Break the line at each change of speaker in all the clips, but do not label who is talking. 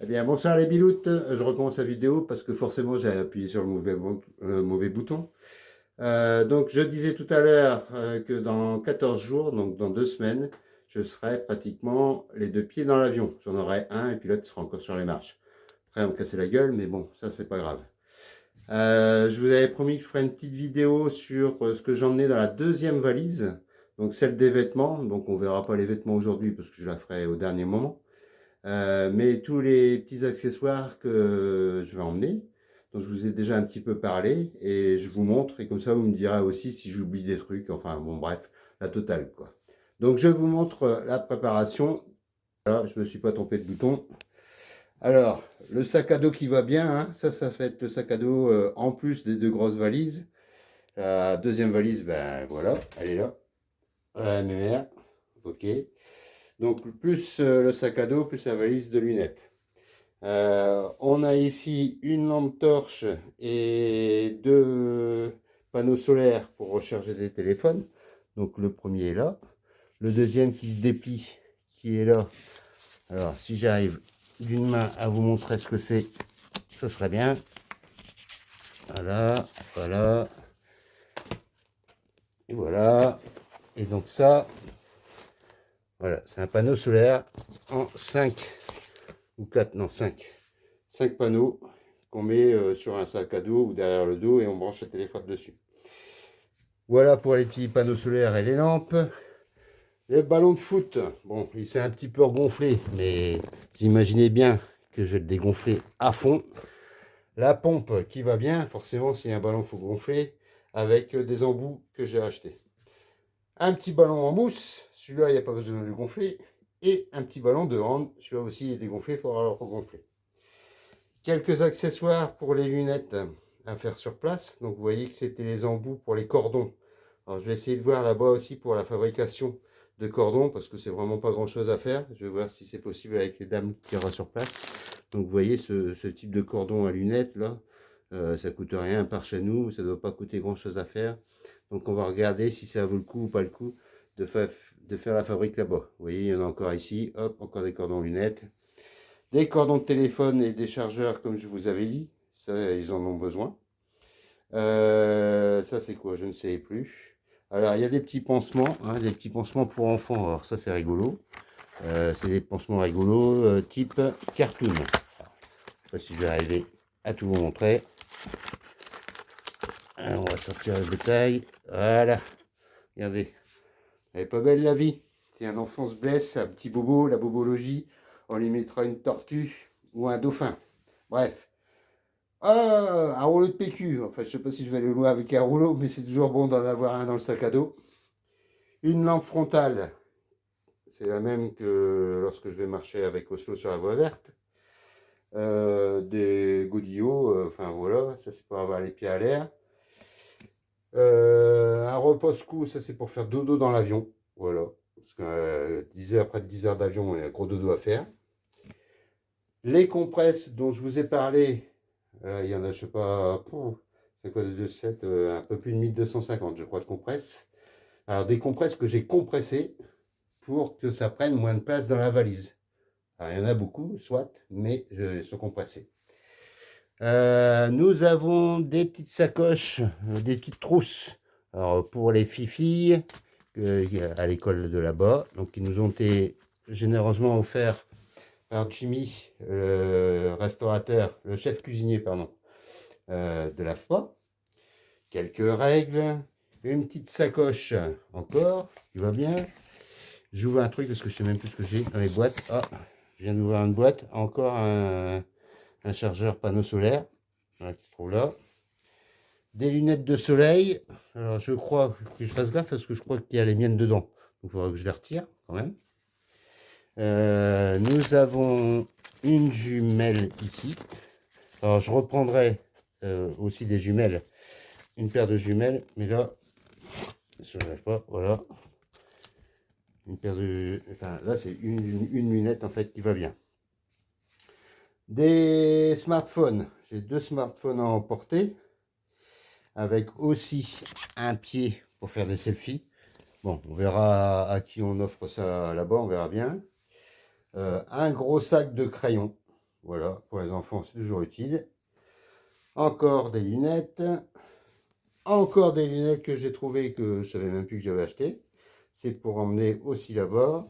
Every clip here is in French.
Eh bien, bonsoir les biloutes, je recommence la vidéo parce que forcément j'ai appuyé sur le mauvais bouton. Donc je disais tout à l'heure que dans 14 jours, donc dans 2 semaines, je serai pratiquement les deux pieds dans l'avion. J'en aurai un et puis l'autre sera encore sur les marches. Après on me casser la gueule, mais bon, ça c'est pas grave. Je vous avais promis que je ferais une petite vidéo sur ce que j'emmenais dans la deuxième valise, donc celle des vêtements. Donc on verra pas les vêtements aujourd'hui parce que je la ferai au dernier moment. Mais tous les petits accessoires que je vais emmener, dont je vous ai déjà un petit peu parlé, et je vous montre, et comme ça vous me direz aussi si j'oublie des trucs, enfin bon bref, la totale quoi. Donc je vous montre la préparation. Là, je me suis pas trompé de bouton. Alors, le sac à dos qui va bien, hein, ça va être le sac à dos en plus des deux grosses valises. La deuxième valise, ben voilà, elle est là. Voilà, MMR, ok. Donc plus le sac à dos, plus la valise de lunettes. On a ici une lampe torche et deux panneaux solaires pour recharger des téléphones. Donc le premier est là. Le deuxième qui se déplie, qui est là. Alors si j'arrive d'une main à vous montrer ce que c'est, ce serait bien. Voilà, voilà. Et voilà. Et donc ça, voilà, c'est un panneau solaire en 5 ou 4, non 5. 5 panneaux qu'on met sur un sac à dos ou derrière le dos et on branche le téléphone dessus. Voilà pour les petits panneaux solaires et les lampes. Les ballons de foot, bon, il s'est un petit peu regonflé, mais vous imaginez bien que je vais le dégonfler à fond. La pompe qui va bien, forcément, s'il y a un ballon, il faut gonfler, avec des embouts que j'ai achetés. Un petit ballon en mousse, celui-là, il n'y a pas besoin de le gonfler. Et un petit ballon de hand, celui-là aussi, il est dégonflé, il faudra le regonfler. Quelques accessoires pour les lunettes à faire sur place. Donc vous voyez que c'était les embouts pour les cordons. Alors je vais essayer de voir là-bas aussi pour la fabrication de cordons parce que c'est vraiment pas grand chose à faire. Je vais voir si c'est possible avec les dames qui aura sur place. Donc vous voyez ce type de cordon à lunettes là, ça coûte rien par chez nous, ça ne doit pas coûter grand chose à faire. Donc on va regarder si ça vaut le coup ou pas le coup de faire la fabrique là-bas. Vous voyez, il y en a encore ici, hop, encore des cordons lunettes. Des cordons de téléphone et des chargeurs, comme je vous avais dit. Ça, ils en ont besoin. Ça, c'est quoi? Je ne sais plus. Alors, il y a des petits pansements, hein, des petits pansements pour enfants. Alors, ça, c'est rigolo. C'est des pansements rigolos type cartoon. Alors, je ne sais pas si je vais arriver à tout vous montrer. Alors, on va sortir le détail. Voilà. Regardez. Elle est pas belle la vie. Si un enfant se blesse, un petit bobo, la bobologie, on lui mettra une tortue ou un dauphin. Bref. Ah, un rouleau de PQ. Enfin, je sais pas si je vais aller loin avec un rouleau, mais c'est toujours bon d'en avoir un dans le sac à dos. Une lampe frontale. C'est la même que lorsque je vais marcher avec Oslo sur la voie verte. Des godillots, enfin voilà, ça c'est pour avoir les pieds à l'air. Un repose-cou, ça c'est pour faire dodo dans l'avion. Voilà. Parce que 10 heures, près de 10 heures d'avion, il y a un gros dodo à faire. Les compresses dont je vous ai parlé, il y en a, je sais pas, c'est quoi de 2,7, un peu plus de 1250, je crois, de compresses. Alors, des compresses que j'ai compressées pour que ça prenne moins de place dans la valise. Alors, il y en a beaucoup, soit, mais elles sont compressées. Nous avons des petites sacoches, des petites trousses. Alors, pour les filles à l'école de là-bas, donc qui nous ont été généreusement offerts par Jimmy, le restaurateur, le chef cuisinier, pardon, de la FPA. Quelques règles, une petite sacoche encore, qui va bien. J'ouvre un truc parce que je sais même plus ce que j'ai dans les boîtes. Ah, je viens d'ouvrir une boîte, encore un chargeur panneau solaire, voilà, qui se trouve là. Des lunettes de soleil. Alors je crois que je fasse gaffe parce que je crois qu'il y a les miennes dedans. Donc il faudra que je les retire quand même. Nous avons une jumelle ici. Alors je reprendrai aussi des jumelles, une paire de jumelles, mais là, ça ne lève pas, voilà. Une paire de, enfin là c'est une lunette en fait qui va bien. Des smartphones, j'ai deux smartphones à emporter, avec aussi un pied pour faire des selfies. Bon, on verra à qui on offre ça là-bas, on verra bien. Un gros sac de crayons. Voilà, pour les enfants, c'est toujours utile. Encore des lunettes. Encore des lunettes que j'ai trouvées que je savais même plus que j'avais acheté. C'est pour emmener aussi là-bas.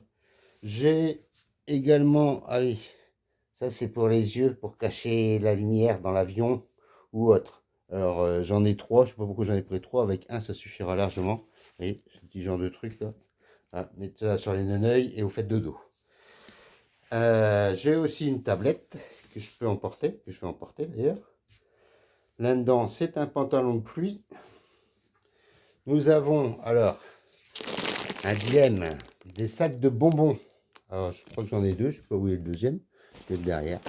J'ai également, allez, ça c'est pour les yeux, pour cacher la lumière dans l'avion ou autre. Alors j'en ai trois, je sais pas pourquoi j'en ai pris trois, avec un ça suffira largement. Vous voyez, ce petit genre de truc là. Voilà, mettez ça sur les neneuils et vous faites dodo. J'ai aussi une tablette que je peux emporter, que je vais emporter d'ailleurs. Là-dedans, c'est un pantalon de pluie. Nous avons alors un dilemme, des sacs de bonbons. Alors, je crois que j'en ai deux, je ne sais pas où est le deuxième, je vais être derrière.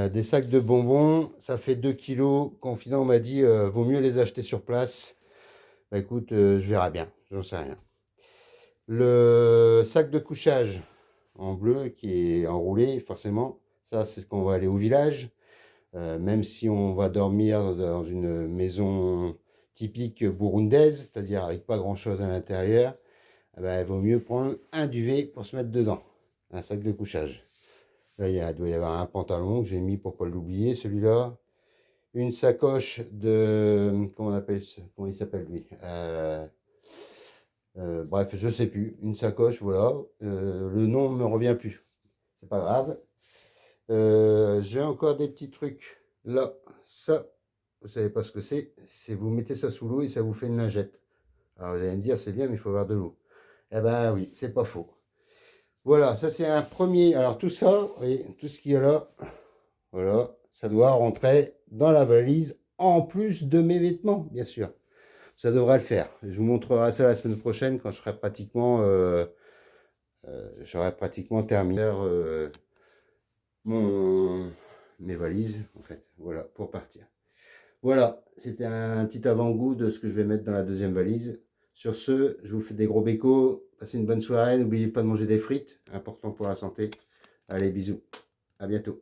Des sacs de bonbons, ça fait 2 kilos. Confident m'a dit, vaut mieux les acheter sur place. Bah écoute, je verrai bien, j'en sais rien. Le sac de couchage en bleu qui est enroulé, forcément, ça c'est ce qu'on va aller au village. Même si on va dormir dans une maison typique burundaise, c'est-à-dire avec pas grand-chose à l'intérieur, eh ben, il vaut mieux prendre un duvet pour se mettre dedans, un sac de couchage. Là, il doit y avoir un pantalon que j'ai mis pour ne pas l'oublier, celui-là. Une sacoche de... comment il s'appelle lui bref, je sais plus. Une sacoche, voilà. Le nom ne me revient plus. C'est pas grave. J'ai encore des petits trucs. Là, ça, vous savez pas ce que c'est. C'est vous mettez ça sous l'eau et ça vous fait une lingette. Alors vous allez me dire, c'est bien, mais il faut avoir de l'eau. Eh ben oui, c'est pas faux. Voilà, ça c'est un premier. Alors tout ça, vous voyez, tout ce qu'il y a là, voilà, ça doit rentrer dans la valise en plus de mes vêtements, bien sûr. Ça devrait le faire. Je vous montrerai ça la semaine prochaine quand j'aurai pratiquement terminé mes valises, en fait. Voilà, pour partir. Voilà, c'était un petit avant-goût de ce que je vais mettre dans la deuxième valise. Sur ce, je vous fais des gros bécos. Passez une bonne soirée. N'oubliez pas de manger des frites, important pour la santé. Allez, bisous. À bientôt.